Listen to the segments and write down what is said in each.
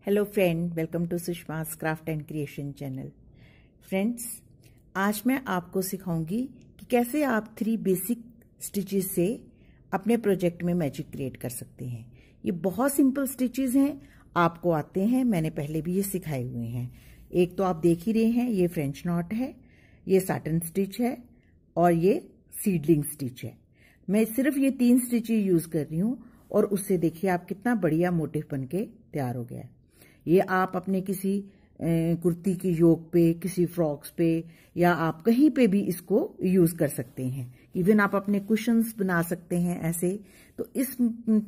Hello friend, welcome to Sushma's craft and creation channel. Friends, आज मैं आपको सिखाऊंगी कि कैसे आप 3 बेसिक स्टिचेस से अपने प्रोजेक्ट में मैजिक क्रिएट कर सकते हैं। ये बहुत सिंपल स्टिचेस हैं, आपको आते हैं, मैंने पहले भी ये सिखाए हुए हैं। एक तो आप देख ही रहे हैं, ये फ्रेंच नॉट है, ये साटन स्टिच है और ये सीडलिंग स्टिच है। मैं सिर्फ ये 3 स्टिचेस यूज कर रही हूँ और उससे देखिए आप कितना बढ़िया मोटिव बन के तैयार हो गया है। ये आप अपने किसी कुर्ती की योक पे, किसी फ्रॉक्स पे या आप कहीं पे भी इसको यूज कर सकते हैं। इवन आप अपने कुशन्स बना सकते हैं ऐसे। तो इस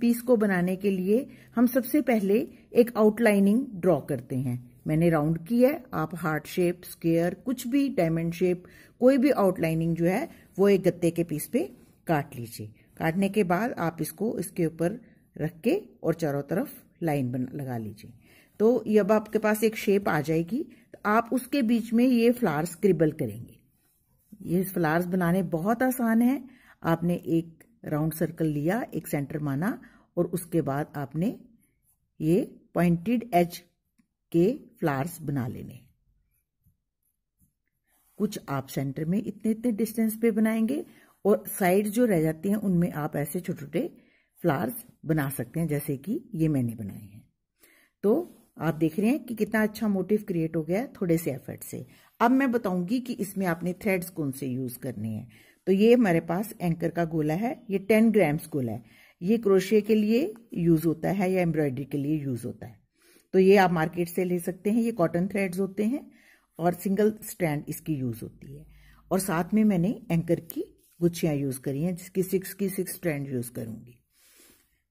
पीस को बनाने के लिए हम सबसे पहले एक आउटलाइनिंग ड्रॉ करते हैं। मैंने राउंड की है, आप हार्ट शेप, स्क्वायर, कुछ भी, डायमंड शेप, कोई भी आउटलाइनिंग जो है वो एक गत्ते के पीस पे काट लीजिए। काटने के बाद आप इसको इसके ऊपर रख के और चारों तरफ लाइन लगा लीजिए। तो ये अब आपके पास एक शेप आ जाएगी, तो आप उसके बीच में ये फ्लावर्स स्क्रिबल करेंगे। ये फ्लावर्स बनाने बहुत आसान है। आपने एक राउंड सर्कल लिया, एक सेंटर माना और उसके बाद आपने ये पॉइंटेड एज के फ्लावर्स बना लेने। कुछ आप सेंटर में इतने इतने डिस्टेंस पे बनाएंगे और साइड जो रह जाती हैं उनमें आप ऐसे छोटे छोटे फ्लावर्स बना सकते हैं, जैसे कि ये मैंने बनाए हैं। तो आप देख रहे हैं कि कितना अच्छा मोटिव क्रिएट हो गया है थोड़े से एफर्ट से। अब मैं बताऊंगी कि इसमें आपने थ्रेड्स कौन से यूज करने हैं। तो ये हमारे पास एंकर का गोला है, ये 10 ग्राम्स गोला है। ये क्रोशिया के लिए यूज होता है या एम्ब्रॉयडरी के लिए यूज होता है। तो ये आप मार्केट से ले सकते हैं। ये कॉटन थ्रेड्स होते हैं और सिंगल स्ट्रैंड इसकी यूज होती है। और साथ में मैंने एंकर की गुच्छियां यूज करी हैं, जिसकी 6 स्ट्रैंड यूज करूंगी।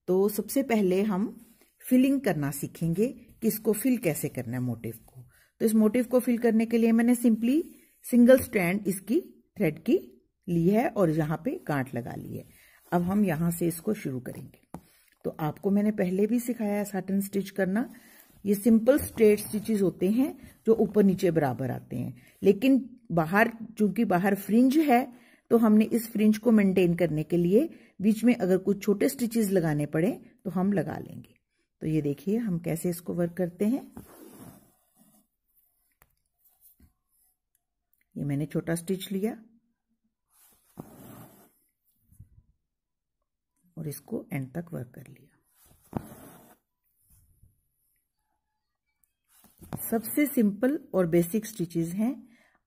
तो सबसे पहले हम फिलिंग करना सीखेंगे कि इसको फिल कैसे करना है मोटिव को। तो इस मोटिव को फिल करने के लिए मैंने सिंपली सिंगल स्ट्रैंड इसकी थ्रेड की ली है और यहाँ पे गांठ लगा ली है। अब हम यहाँ से इसको शुरू करेंगे। तो आपको मैंने पहले भी सिखाया है साटन स्टिच करना। ये सिंपल स्ट्रेट स्टिचेस होते हैं जो ऊपर नीचे बराबर आते हैं, लेकिन बाहर, चूंकि बाहर फ्रिंज है, तो हमने इस फ्रिंज को मेंटेन करने के लिए बीच में अगर कुछ छोटे स्टिचेस लगाने पड़े तो हम लगा लेंगे। तो ये देखिए हम कैसे इसको वर्क करते हैं। ये मैंने छोटा स्टिच लिया और इसको एंड तक वर्क कर लिया। सबसे सिंपल और बेसिक स्टिचेस हैं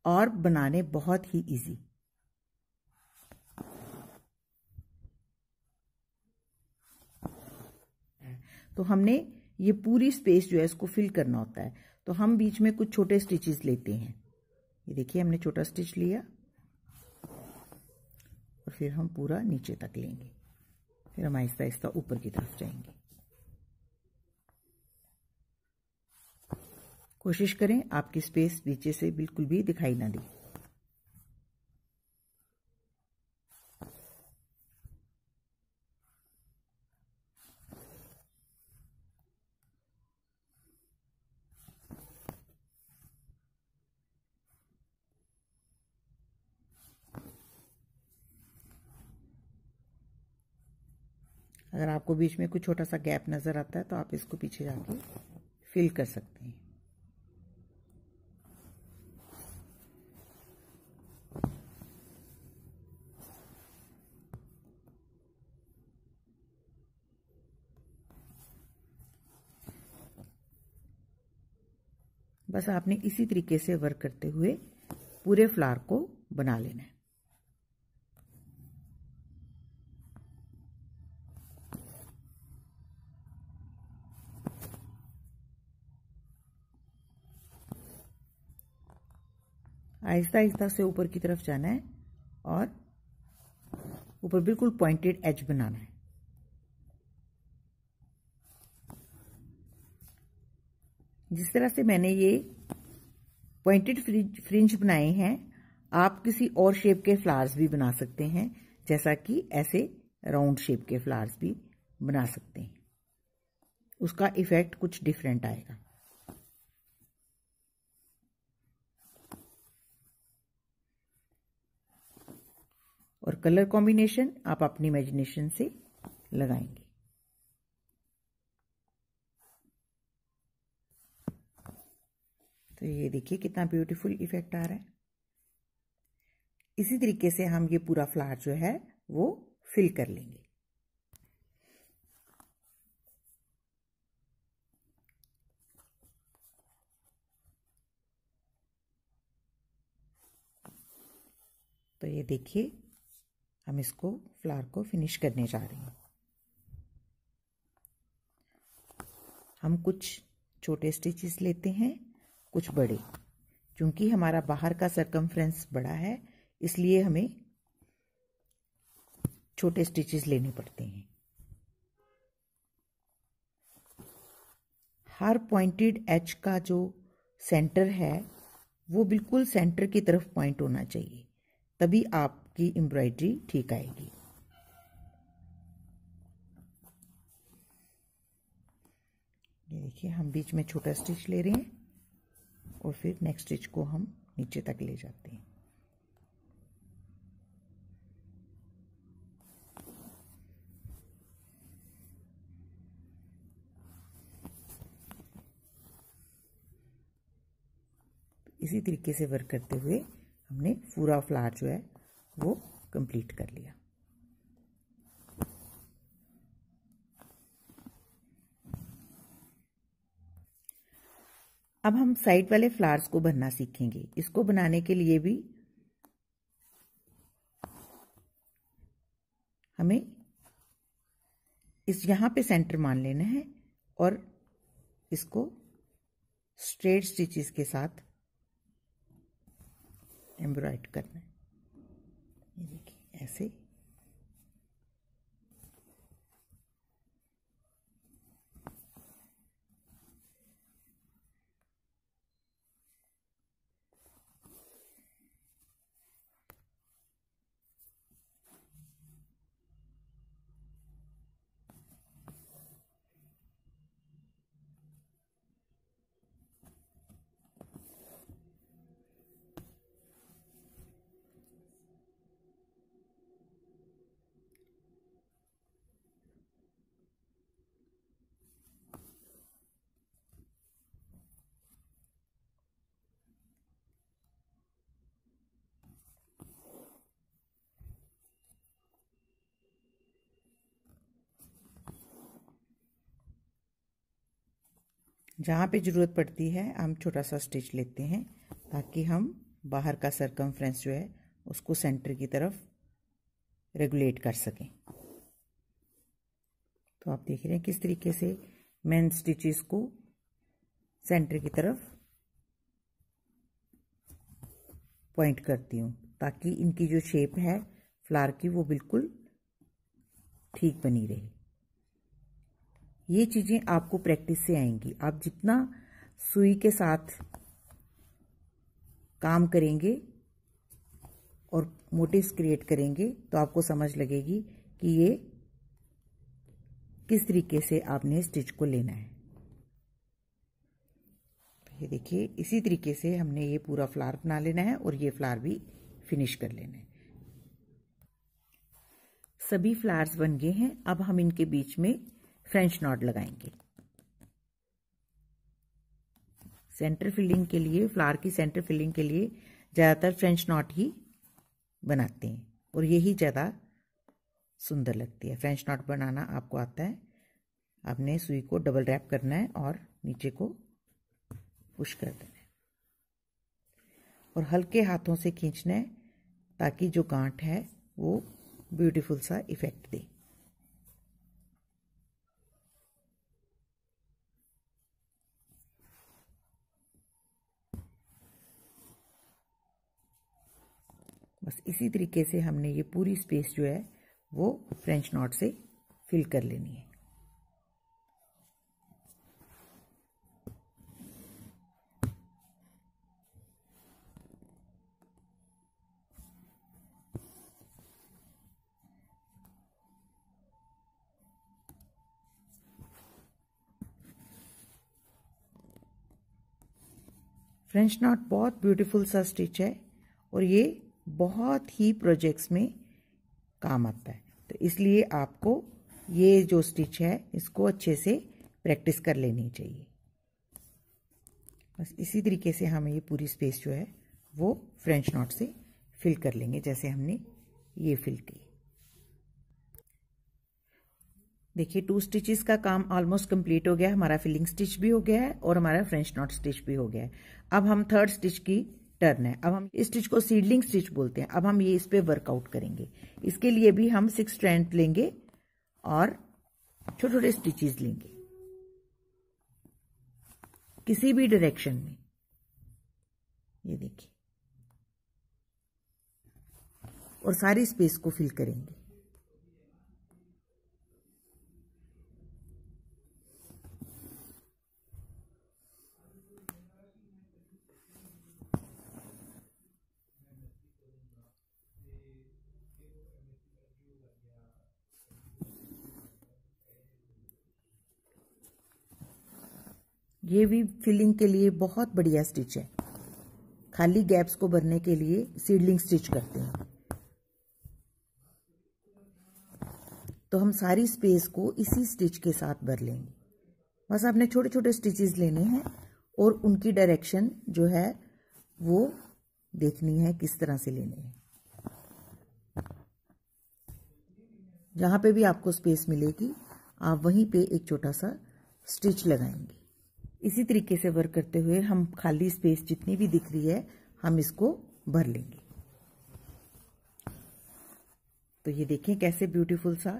और बनाने बहुत ही इजी। तो हमने ये पूरी स्पेस जो है इसको फिल करना होता है। तो हम बीच में कुछ छोटे स्टिचेस लेते हैं। ये देखिए हमने छोटा स्टिच लिया और फिर हम पूरा नीचे तक लेंगे, फिर हम आहिस्ता आहिस्ता ऊपर की तरफ जाएंगे। कोशिश करें आपकी स्पेस नीचे से बिल्कुल भी दिखाई ना दे। अगर आपको बीच में कुछ छोटा सा गैप नजर आता है तो आप इसको पीछे जाके फिल कर सकते हैं। बस आपने इसी तरीके से वर्क करते हुए पूरे फ्लावर को बना लेना है। आहिस्ता आहिस्ता से ऊपर की तरफ जाना है और ऊपर बिल्कुल पॉइंटेड एज बनाना है। जिस तरह से मैंने ये पॉइंटेड फ्रिंज बनाए हैं, आप किसी और शेप के फ्लावर्स भी बना सकते हैं, जैसा कि ऐसे राउंड शेप के फ्लावर्स भी बना सकते हैं। उसका इफेक्ट कुछ डिफरेंट आएगा। और कलर कॉम्बिनेशन आप अपनी इमेजिनेशन से लगाएंगे। तो ये देखिए कितना ब्यूटीफुल इफेक्ट आ रहा है। इसी तरीके से हम ये पूरा फ्लावर जो है वो फिल कर लेंगे। तो ये देखिए हम इसको फ्लावर को फिनिश करने जा रहे हैं। हम कुछ छोटे स्टिचेस लेते हैं, कुछ बड़े। क्योंकि हमारा बाहर का सरकमफ्रेंस बड़ा है इसलिए हमें छोटे स्टिचेस लेने पड़ते हैं। हर पॉइंटेड एज का जो सेंटर है वो बिल्कुल सेंटर की तरफ पॉइंट होना चाहिए, तभी आपकी एम्ब्रॉयडरी ठीक आएगी। ये देखिए हम बीच में छोटा स्टिच ले रहे हैं और फिर नेक्स्ट स्टिच को हम नीचे तक ले जाते हैं। इसी तरीके से वर्क करते हुए हमने पूरा फ्लावर जो है वो कंप्लीट कर लिया। अब हम साइड वाले फ्लावर्स को बनना सीखेंगे। इसको बनाने के लिए भी हमें यहाँ पे सेंटर मान लेना है और इसको स्ट्रेट स्टिचेस के साथ एम्ब्रॉयड करना है। ये देखिए ऐसे। जहाँ पे ज़रूरत पड़ती है हम छोटा सा स्टिच लेते हैं ताकि हम बाहर का सरकमफ्रेंस जो है उसको सेंटर की तरफ रेगुलेट कर सकें। तो आप देख रहे हैं किस तरीके से मैं स्टिचेस को सेंटर की तरफ पॉइंट करती हूँ ताकि इनकी जो शेप है फ्लावर की वो बिल्कुल ठीक बनी रहे। ये चीज़ें आपको प्रैक्टिस से आएंगी। आप जितना सुई के साथ काम करेंगे और मोटिव्स क्रिएट करेंगे तो आपको समझ लगेगी कि ये किस तरीके से आपने स्टिच को लेना है। तो ये देखिए इसी तरीके से हमने ये पूरा फ्लावर बना लेना है और ये फ्लावर भी फिनिश कर लेना है। सभी फ्लावर्स बन गए हैं। अब हम इनके बीच में फ्रेंच नॉट लगाएंगे। सेंटर फिलिंग के लिए, फ्लावर की सेंटर फिलिंग के लिए ज़्यादातर फ्रेंच नॉट ही बनाते हैं और यही ज़्यादा सुंदर लगती है। फ्रेंच नॉट बनाना आपको आता है। आपने सुई को डबल रैप करना है और नीचे को पुश कर देना है और हल्के हाथों से खींचना है ताकि जो गांठ है वो ब्यूटीफुल सा इफेक्ट दे। बस इसी तरीके से हमने ये पूरी स्पेस जो है वो फ्रेंच नॉट से फिल कर लेनी है। फ्रेंच नॉट बहुत ब्यूटीफुल सा स्टिच है और ये बहुत ही प्रोजेक्ट्स में काम आता है। तो इसलिए आपको ये जो स्टिच है इसको अच्छे से प्रैक्टिस कर लेनी चाहिए। बस इसी तरीके से हम ये पूरी स्पेस जो है वो फ्रेंच नॉट से फिल कर लेंगे, जैसे हमने ये फिल की। देखिए 2 स्टिचेस का काम ऑलमोस्ट कंप्लीट हो गया है। हमारा फिलिंग स्टिच भी हो गया है और हमारा फ्रेंच नॉट स्टिच भी हो गया है। अब हम 3rd स्टिच की टर्न है। अब हम इस स्टिच को सीडलिंग स्टिच बोलते हैं। अब हम ये इस पे वर्कआउट करेंगे। इसके लिए भी हम 6 स्ट्रैंड लेंगे और छोटे छोटे स्टिचेस लेंगे किसी भी डायरेक्शन में। ये देखिए, और सारी स्पेस को फिल करेंगे। ये भी फिलिंग के लिए बहुत बढ़िया स्टिच है। खाली गैप्स को भरने के लिए सीडलिंग स्टिच करते हैं। तो हम सारी स्पेस को इसी स्टिच के साथ भर लेंगे। बस आपने छोटे छोटे स्टिचेस लेने हैं और उनकी डायरेक्शन जो है वो देखनी है किस तरह से लेने हैं। जहां पे भी आपको स्पेस मिलेगी आप वहीं पे एक छोटा सा स्टिच लगाएंगे। इसी तरीके से वर्क करते हुए हम खाली स्पेस जितनी भी दिख रही है हम इसको भर लेंगे। तो ये देखें कैसे ब्यूटीफुल सा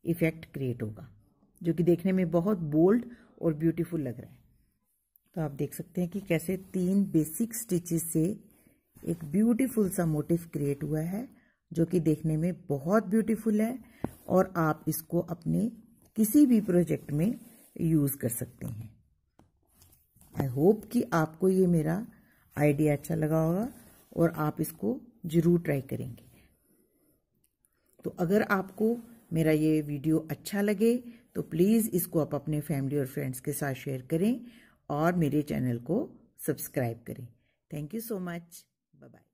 इफेक्ट क्रिएट होगा, जो कि देखने में बहुत बोल्ड और ब्यूटीफुल लग रहा है। तो आप देख सकते हैं कि कैसे 3 बेसिक स्टिचेस से एक ब्यूटीफुल सा मोटिव क्रिएट हुआ है, जो कि देखने में बहुत ब्यूटीफुल है और आप इसको अपने किसी भी प्रोजेक्ट में यूज कर सकते हैं। आई होप कि आपको ये मेरा आइडिया अच्छा लगा होगा और आप इसको जरूर ट्राई करेंगे। तो अगर आपको मेरा ये वीडियो अच्छा लगे तो प्लीज़ इसको आप अपने फैमिली और फ्रेंड्स के साथ शेयर करें और मेरे चैनल को सब्सक्राइब करें। Thank you so much. Bye bye.